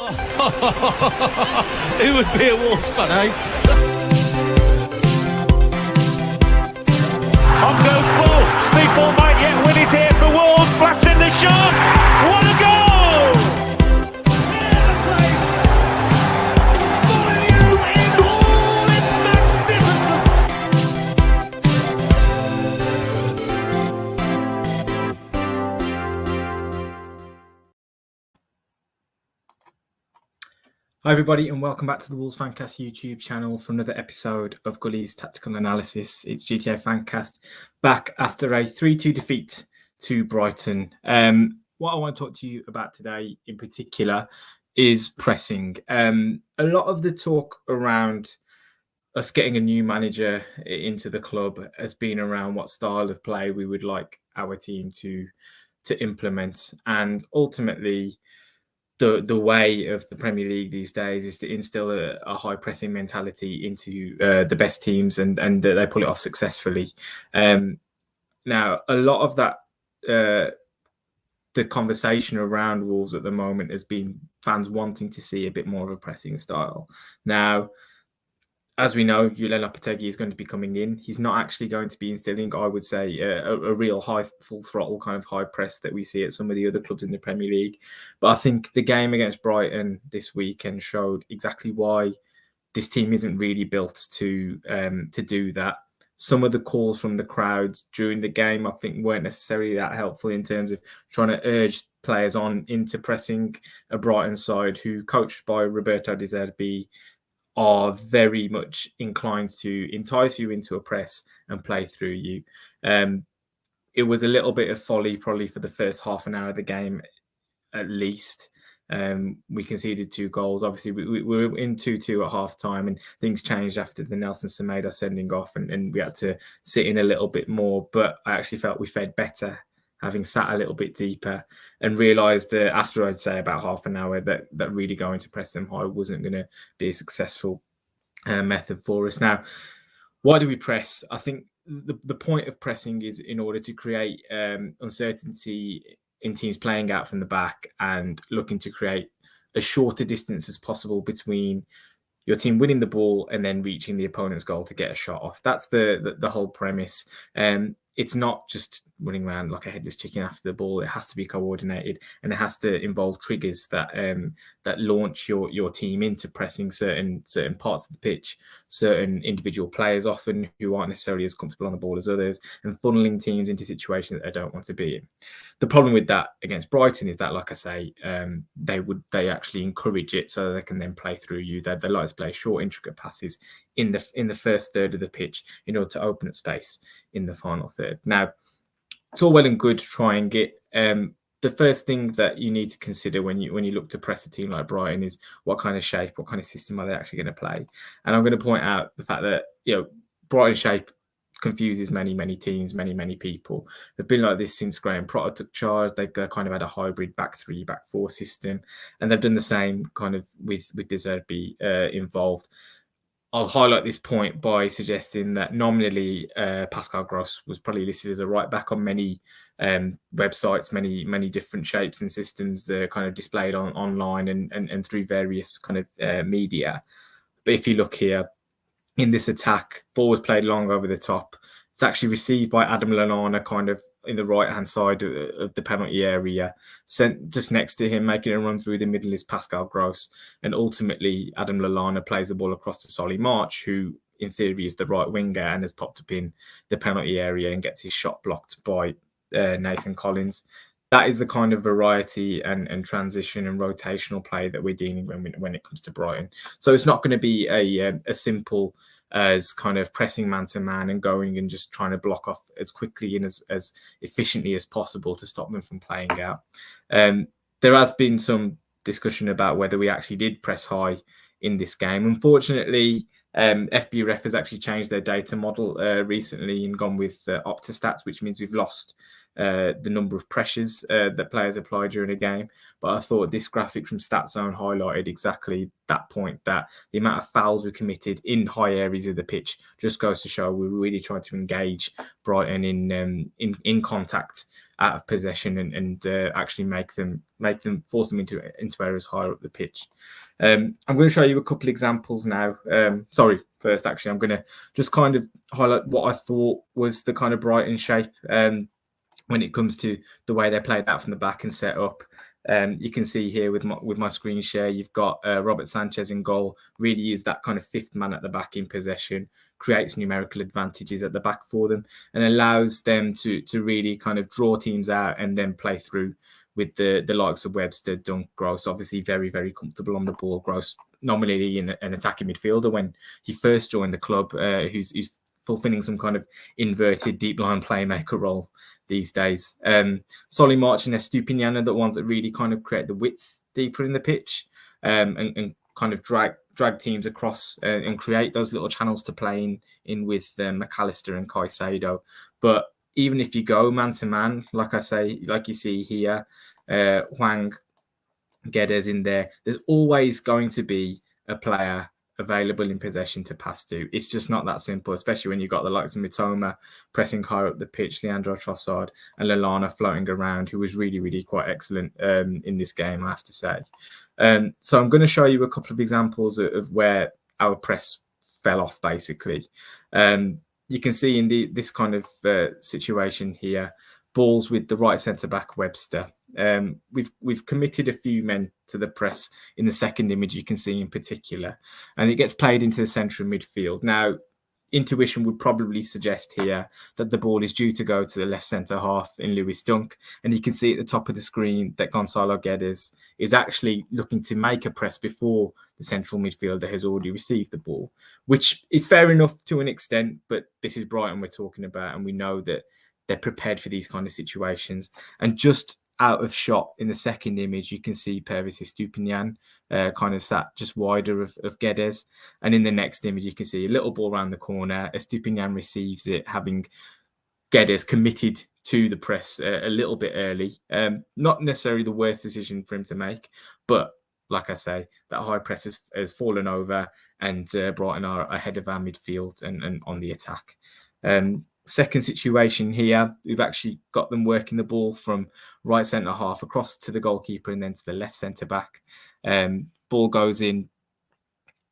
Who would be a Wolves fan, eh? On goes ball. Speedball might yet win it here for Wolves. Flash in the shot. What a goal! Here's the place for you in all its magnificence. Hi everybody and welcome back to the Wolves Fancast YouTube channel for another episode of Gully's Tactical Analysis. It's GTA Fancast back after a 3-2 defeat to Brighton. What I want to talk to you about today in particular is pressing. A lot of the talk around us getting a new manager into the club has been around what style of play we would like our team to implement, and ultimately the way of the Premier League these days is to instill a high pressing mentality into the best teams, and they pull it off successfully. Now, a lot of that, the conversation around Wolves at the moment has been fans wanting to see a bit more of a pressing style. Now, as we know, Julen Lopetegui is going to be coming in. He's not actually going to be instilling, I would say, a real high, full throttle kind of high press that we see at some of the other clubs in the Premier League. But I think the game against Brighton this weekend showed exactly why this team isn't really built to do that. Some of the calls from the crowds during the game, I think, weren't necessarily that helpful in terms of trying to urge players on into pressing a Brighton side who, coached by Roberto De Zerbi, are very much inclined to entice you into a press and play through you. It was a little bit of folly probably for the first half an hour of the game, at least. We conceded 2 goals. Obviously, we were in 2-2 at half time, and things changed after the Nelson Semedo sending off, and we had to sit in a little bit more. But I actually felt we fared better having sat a little bit deeper, and realised after, I'd say, about half an hour that really going to press them high wasn't going to be a successful method for us. Now, why do we press? I think the point of pressing is in order to create uncertainty in teams playing out from the back and looking to create as short a distance as possible between your team winning the ball and then reaching the opponent's goal to get a shot off. That's the whole premise. It's not just running around like a headless chicken after the ball. It has to be coordinated, and it has to involve triggers that launch your team into pressing certain parts of the pitch, certain individual players often who aren't necessarily as comfortable on the ball as others, and funneling teams into situations that they don't want to be in. The problem with that against Brighton is that, like I say, they actually encourage it so they can then play through you. They like to play short, intricate passes in the first third of the pitch in order to open up space in the final third. Now, it's all well and good to try and get the first thing that you need to consider when you look to press a team like Brighton is what kind of shape, what kind of system are they actually going to play. And I'm going to point out the fact that Brighton shape confuses many teams, many people. They've been like this since Graham Potter took charge. They kind of had a hybrid back 3, back 4 system, and they've done the same kind of with De Zerbi involved. I'll highlight this point by suggesting that nominally Pascal Gross was probably listed as a right back on many websites, many different shapes and systems kind of displayed online and through various kind of media. But if you look here, in this attack, ball was played long over the top. It's actually received by Adam Lallana kind of in the right-hand side of the penalty area. Sent just next to him, making a run through the middle is Pascal Gross. And ultimately, Adam Lallana plays the ball across to Solly March, who in theory is the right winger and has popped up in the penalty area and gets his shot blocked by Nathan Collins. That is the kind of variety and transition and rotational play that we're dealing with when it comes to Brighton. So it's not going to be a simple as kind of pressing man-to-man and going and just trying to block off as quickly and as efficiently as possible to stop them from playing out. There has been some discussion about whether we actually did press high in this game. Unfortunately, FBref has actually changed their data model recently and gone with Optastats, which means we've lost the number of pressures that players apply during a game. But I thought this graphic from StatZone highlighted exactly that point, that the amount of fouls we committed in high areas of the pitch just goes to show we're really trying to engage Brighton in contact out of possession and actually make them force them into areas higher up the pitch. I'm going to show you a couple of examples now. First, actually, I'm going to just kind of highlight what I thought was the kind of Brighton shape when it comes to the way they played out from the back and set up. You can see here with my screen share, you've got Robert Sanchez in goal. Really is that kind of fifth man at the back in possession, creates numerical advantages at the back for them, and allows them to really kind of draw teams out and then play through with the likes of Webster, Dunk, Gross. Obviously very, very comfortable on the ball. Gross nominally an attacking midfielder when he first joined the club, who's fulfilling some kind of inverted deep line playmaker role these days. Solly March and Estupiñán are the ones that really kind of create the width deeper in the pitch, and kind of drag teams across and create those little channels to play in with McAllister and Caicedo. But even if you go man to man, like you see here, Hwang, Guedes in there, there's always going to be a player available in possession to pass to. It's just not that simple, especially when you've got the likes of Mitoma pressing higher up the pitch, Leandro Trossard and Lallana floating around, who was really, really quite excellent in this game, I have to say. So I'm going to show you a couple of examples of where our press fell off, basically. You can see in this kind of situation here, balls with the right centre-back Webster. We've committed a few men to the press in the second image, you can see in particular, and it gets played into the central midfield. Now, intuition would probably suggest here that the ball is due to go to the left centre half in Lewis Dunk, and you can see at the top of the screen that Gonzalo Guedes is actually looking to make a press before the central midfielder has already received the ball, which is fair enough to an extent, but this is Brighton we're talking about, and we know that they're prepared for these kind of situations. And just out of shot in the second image, you can see Pervis Estupiñán kind of sat just wider of Guedes. And in the next image, you can see a little ball around the corner. Estupiñán receives it, having Guedes committed to the press a little bit early. Not necessarily the worst decision for him to make, but like I say, that high press has fallen over, and Brighton are ahead of our midfield and on the attack. Second situation here, we've actually got them working the ball from right centre half across to the goalkeeper and then to the left centre back. Ball goes into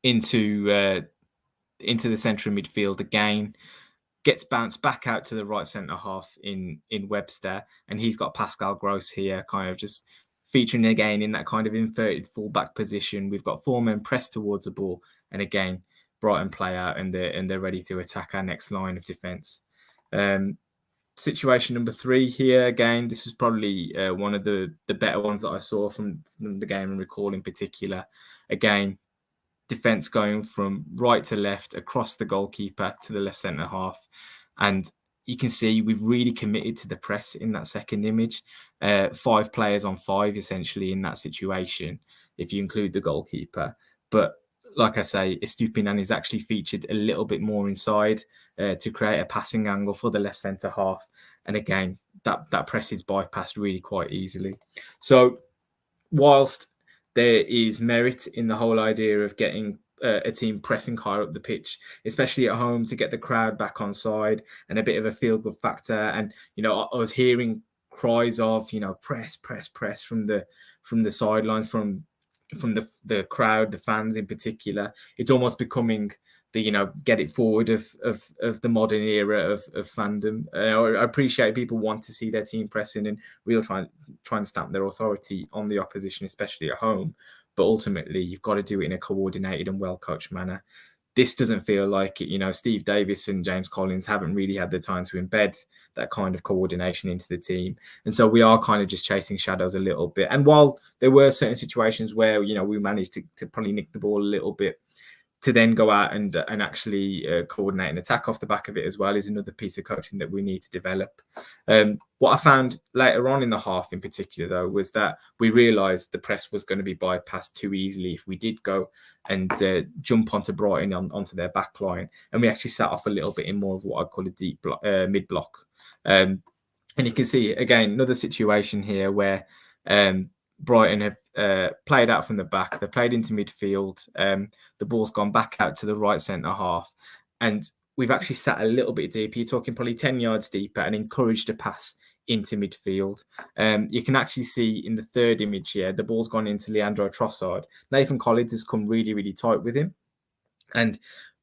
the central midfield again, gets bounced back out to the right centre half in Webster, and he's got Pascal Gross here, kind of just featuring again in that kind of inverted fullback position. We've got four men pressed towards the ball, and again, Brighton play out and they're ready to attack our next line of defence. Situation number 3 here, again, this was probably one of the better ones that I saw from the game and recall in particular. Again, defence going from right to left across the goalkeeper to the left centre half, and you can see we've really committed to the press in that second image. 5 players on 5 essentially in that situation, if you include the goalkeeper. But like I say, Estupiñán is actually featured a little bit more inside to create a passing angle for the left centre half. And again, that press is bypassed really quite easily. So whilst there is merit in the whole idea of getting a team pressing higher up the pitch, especially at home, to get the crowd back on side and a bit of a feel-good factor. And, you know, I was hearing cries of, you know, press from the sidelines, from the crowd, the fans in particular. It's almost becoming the, you know, get it forward of the modern era of fandom. I appreciate people want to see their team pressing and really try and stamp their authority on the opposition, especially at home. But ultimately, you've got to do it in a coordinated and well-coached manner. This doesn't feel like it. You know, Steve Davis and James Collins haven't really had the time to embed that kind of coordination into the team. And so we are kind of just chasing shadows a little bit. And while there were certain situations where, you know, we managed to probably nick the ball a little bit, to then go out and actually coordinate and attack off the back of it as well is another piece of coaching that we need to develop. What I found later on in the half in particular, though, was that we realised the press was going to be bypassed too easily if we did go and jump onto Brighton onto their back line. And we actually sat off a little bit in more of what I call a deep mid-block. And you can see, again, another situation here where Brighton have played out from the back. They played into midfield. The ball's gone back out to the right centre half. And we've actually sat a little bit deeper. You're talking probably 10 yards deeper and encouraged a pass into midfield. You can actually see in the third image here, the ball's gone into Leandro Trossard. Nathan Collins has come really, really tight with him and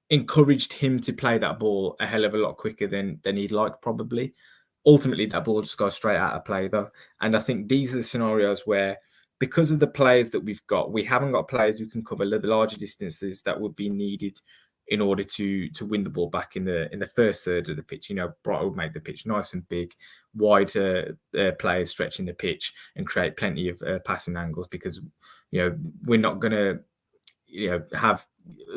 encouraged him to play that ball a hell of a lot quicker than he'd like, probably. Ultimately, that ball just goes straight out of play, though. And I think these are the scenarios where, because of the players that we've got, we haven't got players who can cover the larger distances that would be needed in order to win the ball back in the first third of the pitch. You know, Brighton would make the pitch nice and big, wide players stretching the pitch and create plenty of passing angles, because, you know, we're not going to, you know, have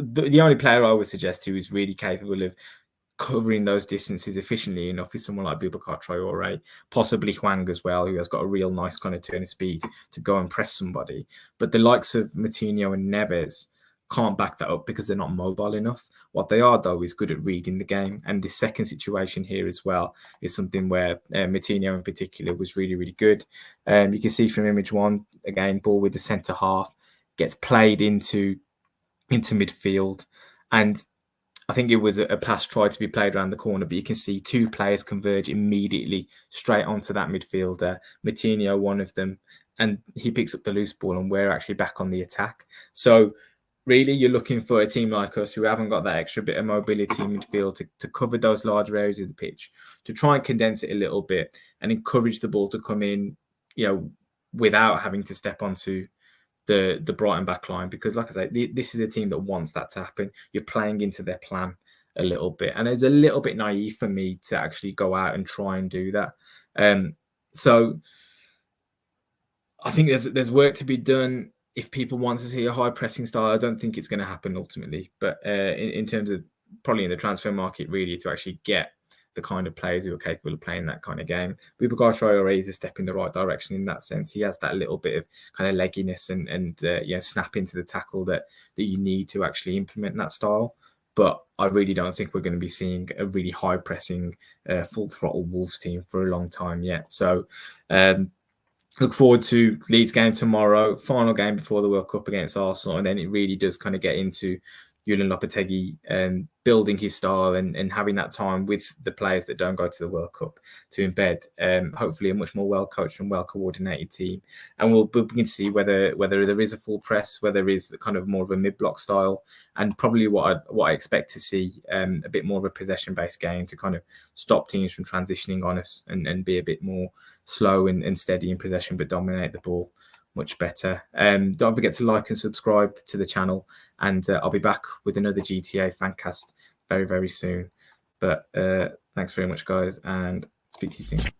the only player I would suggest who is really capable of covering those distances efficiently enough is someone like Boubacar Traore, possibly Hwang as well, who has got a real nice kind of turn of speed to go and press somebody. But the likes of Moutinho and Neves can't back that up because they're not mobile enough. What they are, though, is good at reading the game. And this second situation here as well is something where Moutinho in particular was really, really good. You can see from image one, again, ball with the centre half, gets played into midfield. And I think it was a pass tried to be played around the corner, but you can see two players converge immediately straight onto that midfielder. Moutinho, one of them, and he picks up the loose ball, and we're actually back on the attack. So really, you're looking for a team like us who haven't got that extra bit of mobility in midfield to cover those larger areas of the pitch, to try and condense it a little bit and encourage the ball to come in, you know, without having to step onto the Brighton back line, because, like I say, this is a team that wants that to happen. You're playing into their plan a little bit, and it's a little bit naive for me to actually go out and try and do that. So I think there's work to be done. If people want to see a high pressing style, I don't think it's going to happen ultimately. But in terms of probably in the transfer market, really, to actually get the kind of players who are capable of playing that kind of game, Boubacar Traore is a step in the right direction in that sense. He has that little bit of kind of legginess and snap into the tackle that you need to actually implement that style. But I really don't think we're going to be seeing a really high pressing, full throttle Wolves team for a long time yet. So look forward to Leeds game tomorrow, final game before the World Cup against Arsenal, and then it really does kind of get into Julian Lopetegui building his style and having that time with the players that don't go to the World Cup to embed hopefully a much more well-coached and well-coordinated team. And we'll begin to see whether there is a full press, whether there is the kind of more of a mid-block style, and probably what I expect to see a bit more of a possession-based game to kind of stop teams from transitioning on us and be a bit more slow and steady in possession, but dominate the ball much better. Don't forget to like and subscribe to the channel, and I'll be back with another GTA Fancast very, very soon. But thanks very much, guys, and speak to you soon.